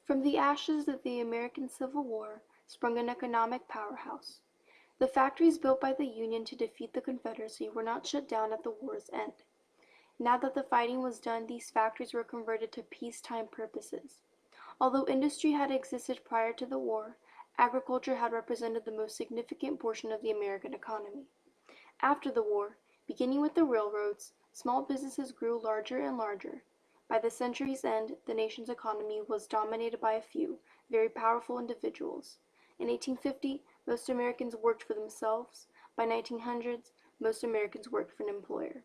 From the ashes of the American Civil War sprung an economic powerhouse. The factories built by the Union to defeat the Confederacy were not shut down at the war's end. Now that the fighting was done, these factories were converted to peacetime purposes. Although industry had existed prior to the war, agriculture had represented the most significant portion of the American economy. After the war, beginning with the railroads, small businesses grew larger and larger. By the century's end, the nation's economy was dominated by a few, very powerful individuals. In 1850, most Americans worked for themselves. By 1900s, most Americans worked for an employer.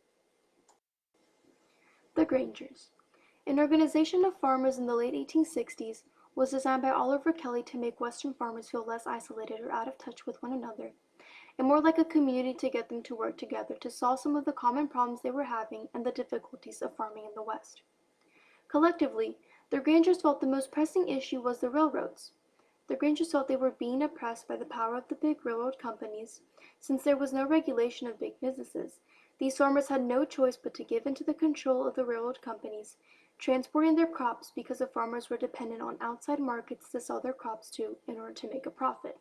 The Grangers. An organization of farmers in the late 1860s was designed by Oliver Kelly to make Western farmers feel less isolated or out of touch with one another, and more like a community to get them to work together to solve some of the common problems they were having and the difficulties of farming in the West. Collectively, the Grangers felt the most pressing issue was the railroads. The Grangers felt they were being oppressed by the power of the big railroad companies. Since there was no regulation of big businesses, these farmers had no choice but to give in to the control of the railroad companies, transporting their crops because the farmers were dependent on outside markets to sell their crops to in order to make a profit.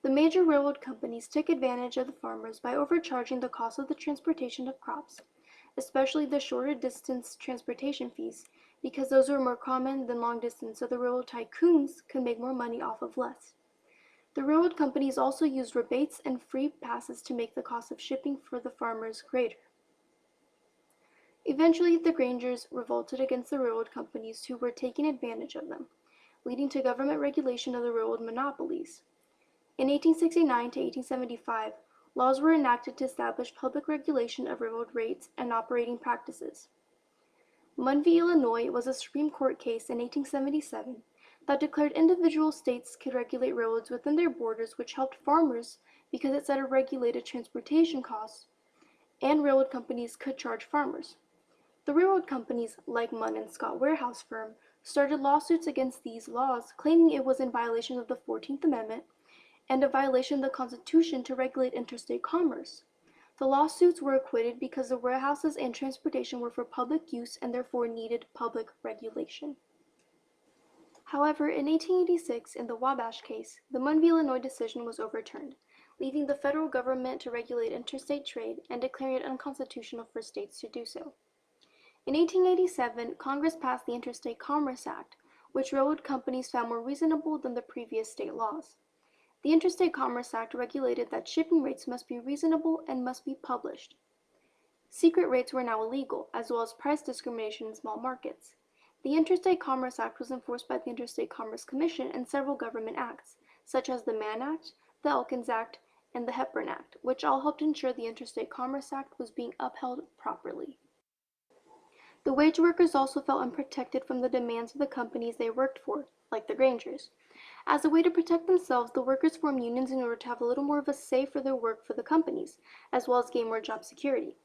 The major railroad companies took advantage of the farmers by overcharging the cost of the transportation of crops, especially the shorter distance transportation fees, because those were more common than long distance, so the railroad tycoons could make more money off of less. The railroad companies also used rebates and free passes to make the cost of shipping for the farmers greater. Eventually, the Grangers revolted against the railroad companies who were taking advantage of them, leading to government regulation of the railroad monopolies. In 1869 to 1875, laws were enacted to establish public regulation of railroad rates and operating practices. Munn v. Illinois was a Supreme Court case in 1877 that declared individual states could regulate railroads within their borders, which helped farmers because it set a regulated transportation costs, and railroad companies could charge farmers. The railroad companies, like Munn and Scott Warehouse firm, started lawsuits against these laws, claiming it was in violation of the 14th Amendment and a violation of the Constitution to regulate interstate commerce. The lawsuits were acquitted because the warehouses and transportation were for public use and therefore needed public regulation. However, in 1886, in the Wabash case, the Munn v. Illinois decision was overturned, leaving the federal government to regulate interstate trade and declaring it unconstitutional for states to do so. In 1887, Congress passed the Interstate Commerce Act, which railroad companies found more reasonable than the previous state laws. The Interstate Commerce Act regulated that shipping rates must be reasonable and must be published. Secret rates were now illegal, as well as price discrimination in small markets. The Interstate Commerce Act was enforced by the Interstate Commerce Commission and several government acts, such as the Mann Act, the Elkins Act, and the Hepburn Act, which all helped ensure the Interstate Commerce Act was being upheld properly. The wage workers also felt unprotected from the demands of the companies they worked for, like the Grangers. As a way to protect themselves, the workers formed unions in order to have a little more of a say for their work for the companies, as well as gain more job security.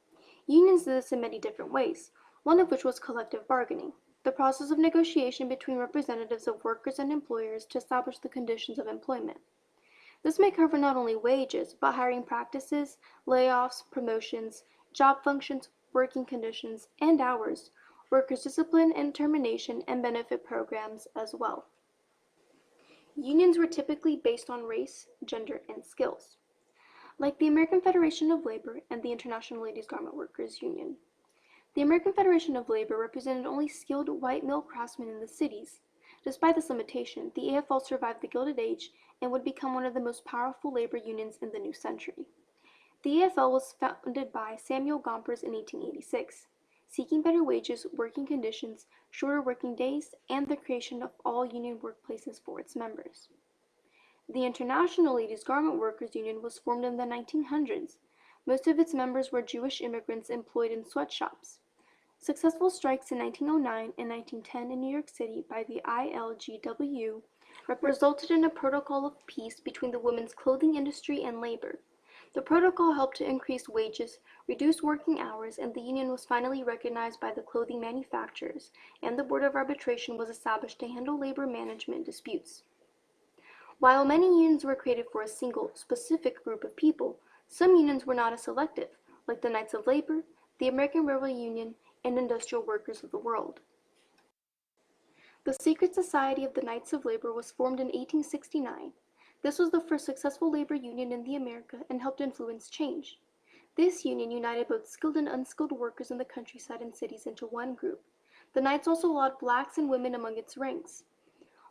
Unions did this in many different ways, one of which was collective bargaining, the process of negotiation between representatives of workers and employers to establish the conditions of employment. This may cover not only wages, but hiring practices, layoffs, promotions, job functions, working conditions, and hours, workers' discipline and termination, and benefit programs as well. Unions were typically based on race, gender, and skills, like the American Federation of Labor and the International Ladies Garment Workers Union. The American Federation of Labor represented only skilled white male craftsmen in the cities. Despite this limitation, the AFL survived the Gilded Age and would become one of the most powerful labor unions in the new century. The AFL was founded by Samuel Gompers in 1886, seeking better wages, working conditions, shorter working days, and the creation of all union workplaces for its members. The International Ladies Garment Workers Union was formed in the 1900s. Most of its members were Jewish immigrants employed in sweatshops. Successful strikes in 1909 and 1910 in New York City by the ILGW resulted in a protocol of peace between the women's clothing industry and labor. The protocol helped to increase wages, reduce working hours, and the union was finally recognized by the clothing manufacturers, and the Board of Arbitration was established to handle labor management disputes. While many unions were created for a single, specific group of people, some unions were not as selective, like the Knights of Labor, the American Railway Union, and Industrial Workers of the World. The Secret Society of the Knights of Labor was formed in 1869. This was the first successful labor union in the America and helped influence change. This union united both skilled and unskilled workers in the countryside and cities into one group. The Knights also allowed blacks and women among its ranks.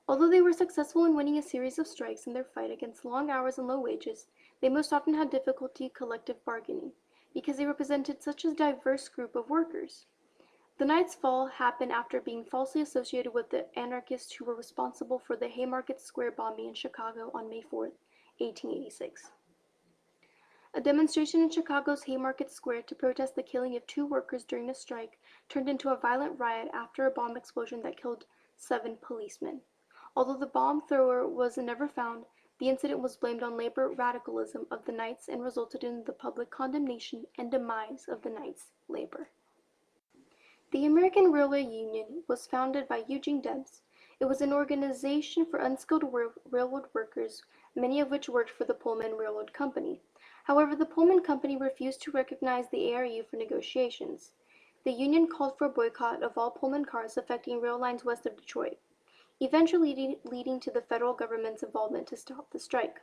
Although they were successful in winning a series of strikes in their fight against long hours and low wages, they most often had difficulty collective bargaining because they represented such a diverse group of workers. The Knights' fall happened after being falsely associated with the anarchists who were responsible for the Haymarket Square bombing in Chicago on May 4, 1886. A demonstration in Chicago's Haymarket Square to protest the killing of 2 workers during a strike turned into a violent riot after a bomb explosion that killed 7 policemen. Although the bomb thrower was never found, the incident was blamed on labor radicalism of the Knights and resulted in the public condemnation and demise of the Knights' labor. The American Railway Union was founded by Eugene Debs. It was an organization for unskilled railroad workers, many of which worked for the Pullman Railroad Company. However, the Pullman Company refused to recognize the ARU for negotiations. The union called for a boycott of all Pullman cars affecting rail lines west of Detroit, eventually leading to the federal government's involvement to stop the strike.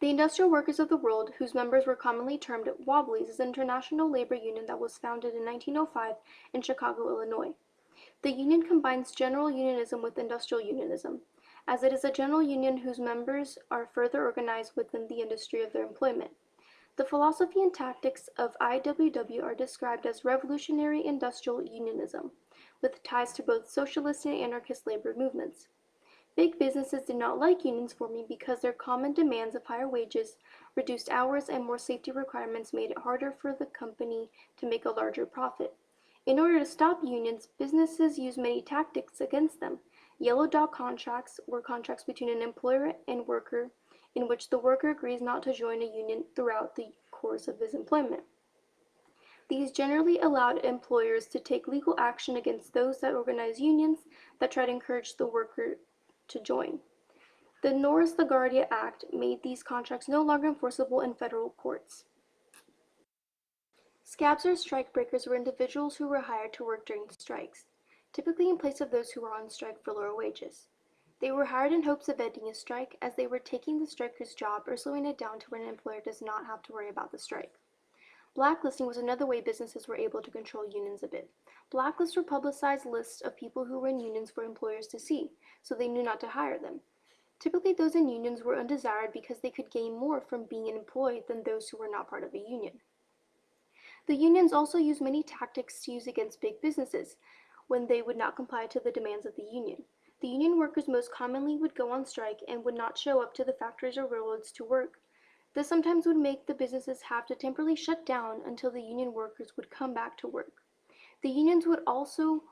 The Industrial Workers of the World, whose members were commonly termed Wobblies, is an international labor union that was founded in 1905 in Chicago, Illinois. The union combines general unionism with industrial unionism, as it is a general union whose members are further organized within the industry of their employment. The philosophy and tactics of IWW are described as revolutionary industrial unionism, with ties to both socialist and anarchist labor movements. Big businesses did not like unions forming because their common demands of higher wages, reduced hours, and more safety requirements made it harder for the company to make a larger profit. In order to stop unions, businesses used many tactics against them. Yellow dog contracts were contracts between an employer and worker in which the worker agrees not to join a union throughout the course of his employment. These generally allowed employers to take legal action against those that organize unions that try to encourage the worker to join. The Norris LaGuardia Act made these contracts no longer enforceable in federal courts. Scabs or strikebreakers were individuals who were hired to work during strikes, typically in place of those who were on strike for lower wages. They were hired in hopes of ending a strike, as they were taking the striker's job or slowing it down to where an employer does not have to worry about the strike. Blacklisting was another way businesses were able to control unions a bit. Blacklists were publicized lists of people who were in unions for employers to see, so they knew not to hire them. Typically, those in unions were undesired because they could gain more from being employed than those who were not part of a union. The unions also used many tactics to use against big businesses when they would not comply to the demands of the union. The union workers most commonly would go on strike and would not show up to the factories or railroads to work. This sometimes would make the businesses have to temporarily shut down until the union workers would come back to work. The unions would also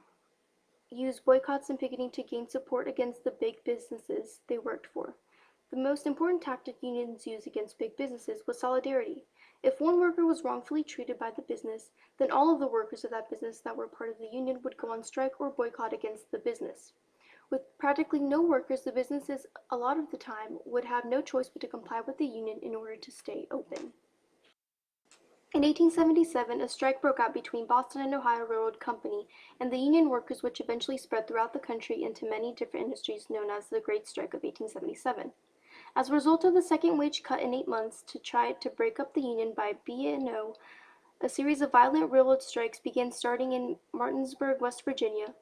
use boycotts and picketing to gain support against the big businesses they worked for. The most important tactic unions used against big businesses was solidarity. If one worker was wrongfully treated by the business, then all of the workers of that business that were part of the union would go on strike or boycott against the business. With practically no workers, the businesses, a lot of the time, would have no choice but to comply with the union in order to stay open. In 1877, a strike broke out between Boston and Ohio Railroad Company and the union workers, which eventually spread throughout the country into many different industries, known as the Great Strike of 1877. As a result of the second wage cut in 8 months to try to break up the union by B&O, a series of violent railroad strikes began starting in Martinsburg, West Virginia.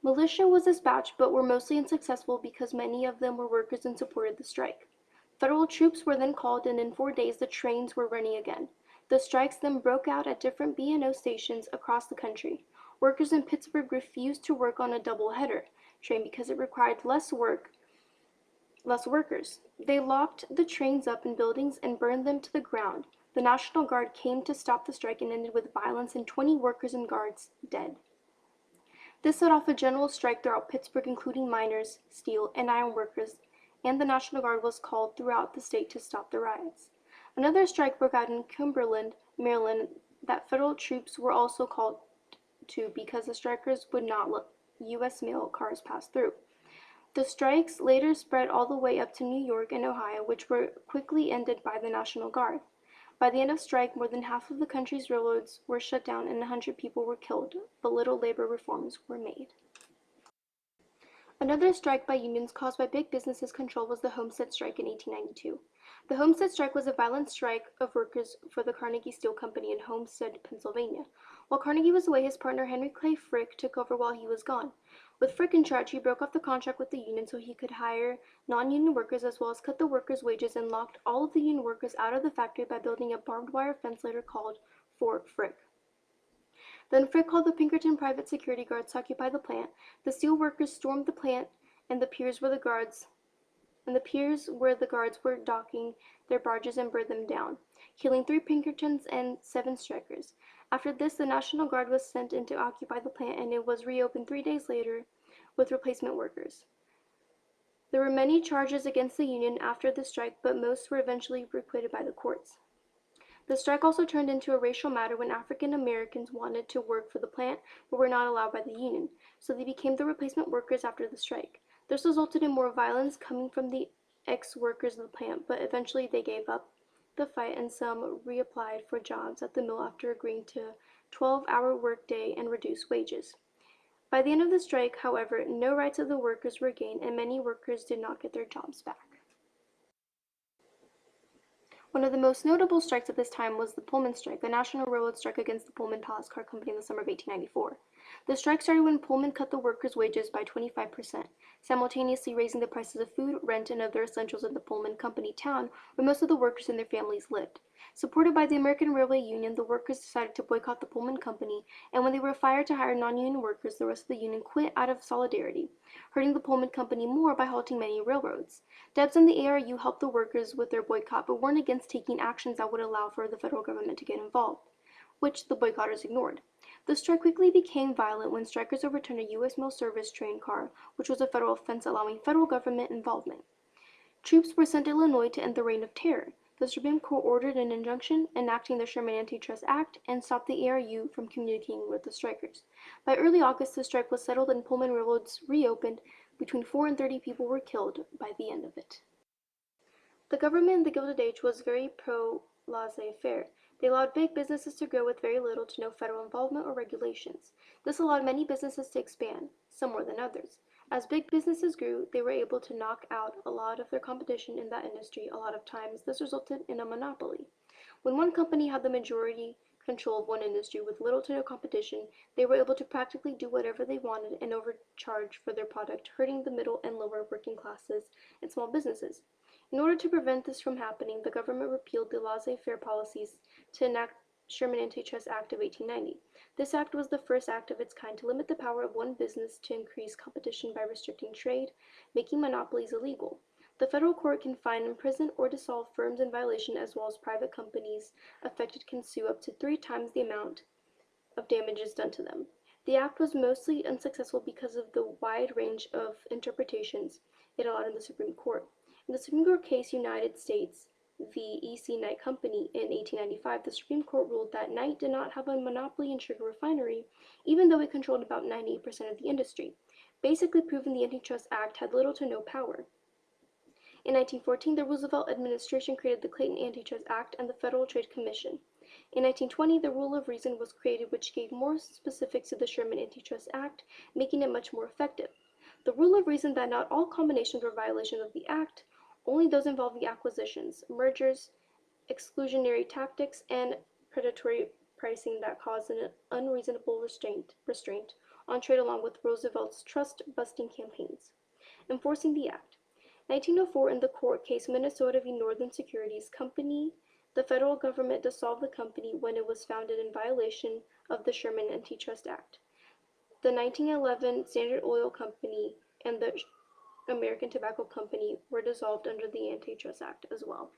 Militia was dispatched but were mostly unsuccessful because many of them were workers and supported the strike. Federal troops were then called, and in 4 days the trains were running again. The strikes then broke out at different B&O stations across the country. Workers in Pittsburgh refused to work on a double-header train because it required less workers. They locked the trains up in buildings and burned them to the ground. The National Guard came to stop the strike and ended with violence and 20 workers and guards dead. This set off a general strike throughout Pittsburgh, including miners, steel, and iron workers, and the National Guard was called throughout the state to stop the riots. Another strike broke out in Cumberland, Maryland, that federal troops were also called to because the strikers would not let U.S. mail cars pass through. The strikes later spread all the way up to New York and Ohio, which were quickly ended by the National Guard. By the end of strike, more than half of the country's railroads were shut down and 100 people were killed, but little labor reforms were made. Another strike by unions caused by big businesses' control was the Homestead Strike in 1892. The Homestead Strike was a violent strike of workers for the Carnegie Steel Company in Homestead, Pennsylvania. While Carnegie was away, his partner Henry Clay Frick took over while he was gone. With Frick in charge, he broke off the contract with the union so he could hire non-union workers as well as cut the workers' wages and locked all of the union workers out of the factory by building a barbed wire fence later called Fort Frick. Then Frick called the Pinkerton private security guards to occupy the plant. The steel workers stormed the plant and the piers where the guards were docking their barges and burned them down, killing 3 Pinkertons and 7 strikers. After this, the National Guard was sent in to occupy the plant and it was reopened 3 days later with replacement workers. There were many charges against the union after the strike, but most were eventually acquitted by the courts. The strike also turned into a racial matter when African Americans wanted to work for the plant but were not allowed by the union, so they became the replacement workers after the strike. This resulted in more violence coming from the ex-workers of the plant, but eventually they gave up the fight and some reapplied for jobs at the mill after agreeing to a 12-hour workday and reduced wages. By the end of the strike, however, no rights of the workers were gained and many workers did not get their jobs back. One of the most notable strikes at this time was the Pullman Strike, the National Railroad strike against the Pullman Palace Car Company in the summer of 1894. The strike started when Pullman cut the workers' wages by 25%, simultaneously raising the prices of food, rent, and other essentials in the Pullman Company town where most of the workers and their families lived. Supported by the American Railway Union, the workers decided to boycott the Pullman Company, and when they were fired to hire non-union workers, the rest of the union quit out of solidarity, hurting the Pullman Company more by halting many railroads. Debs and the ARU helped the workers with their boycott, but warned against taking actions that would allow for the federal government to get involved, which the boycotters ignored. The strike quickly became violent when strikers overturned a U.S. Mail Service train car, which was a federal offense allowing federal government involvement. Troops were sent to Illinois to end the Reign of Terror. The Supreme Court ordered an injunction enacting the Sherman Antitrust Act and stopped the ARU from communicating with the strikers. By early August, the strike was settled and Pullman railroads reopened. Between 4 and 30 people were killed by the end of it. The government in the Gilded Age was very pro-laissez-faire. They allowed big businesses to grow with very little to no federal involvement or regulations. This allowed many businesses to expand, some more than others. As big businesses grew, they were able to knock out a lot of their competition in that industry. A lot of times, this resulted in a monopoly. When one company had the majority control of one industry with little to no competition, they were able to practically do whatever they wanted and overcharge for their product, hurting the middle and lower working classes and small businesses. In order to prevent this from happening, the government repealed the laissez-faire policies to enact Sherman Antitrust Act of 1890. This act was the first act of its kind to limit the power of one business to increase competition by restricting trade, making monopolies illegal. The federal court can fine, imprison, or dissolve firms in violation, as well as private companies affected can sue up to 3 times the amount of damages done to them. The act was mostly unsuccessful because of the wide range of interpretations it allowed in the Supreme Court. In the Supreme Court case United States v. E.C. Knight Company in 1895, the Supreme Court ruled that Knight did not have a monopoly in sugar refinery, even though it controlled about 98% of the industry, basically proving the Antitrust Act had little to no power. In 1914, the Roosevelt administration created the Clayton Antitrust Act and the Federal Trade Commission. In 1920, the Rule of Reason was created, which gave more specifics to the Sherman Antitrust Act, making it much more effective. The Rule of Reason that not all combinations were violations of the Act, only those involving acquisitions, mergers, exclusionary tactics, and predatory pricing that caused an unreasonable restraint on trade along with Roosevelt's trust-busting campaigns. Enforcing the Act. 1904, in the court case Minnesota v. Northern Securities Company, the federal government dissolved the company when it was founded in violation of the Sherman Antitrust Act. The 1911 Standard Oil Company and the American Tobacco Company were dissolved under the Antitrust Act as well.